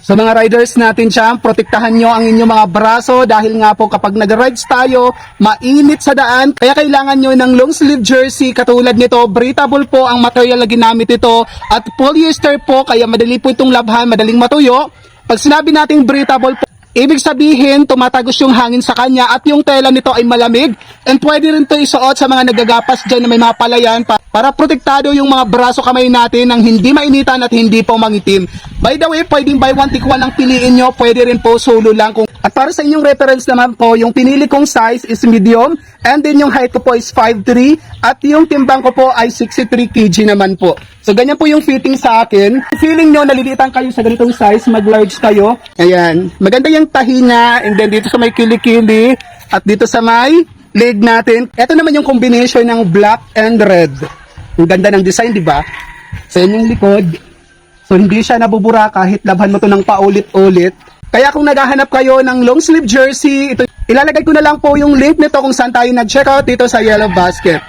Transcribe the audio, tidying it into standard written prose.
So mga riders natin dyan, protektahan nyo ang inyong mga braso dahil nga po kapag nag-rides tayo, mainit sa daan. Kaya kailangan nyo ng long sleeve jersey katulad nito. Breathable po ang material na ginamit ito at polyester po kaya madali po itong labhan, madaling matuyo. Pag sinabi nating breathable po, ibig sabihin tumatagos yung hangin sa kanya at yung tela nito ay malamig. And pwede rin ito isuot sa mga nagagapas dyan na may mga palayan para protektado yung mga braso kamay natin ng hindi mainitan at hindi po mangitim. By the way, pwedeng buy one take one ang piliin nyo, pwede rin po solo lang. At para sa inyong reference naman po, yung pinili kong size is medium and then yung height ko po is 5'3" at yung timbang ko po ay 63 kg naman po. So ganyan po yung fitting sa akin. Kung feeling nyo nalilitan kayo sa ganitong size, mag-large kayo. Ayan, maganda yung tahi niya and then dito sa may kilikili at dito sa may leg natin. Ito naman yung combination ng black and red. Ang ganda ng design, di ba? Sa inyong likod. So hindi siya nabubura kahit labhan mo to ng paulit-ulit. Kaya kung naghahanap kayo ng long sleeve jersey, ito, ilalagay ko na lang po yung link nito kung saan tayo nag-check out dito sa Yellow Basket.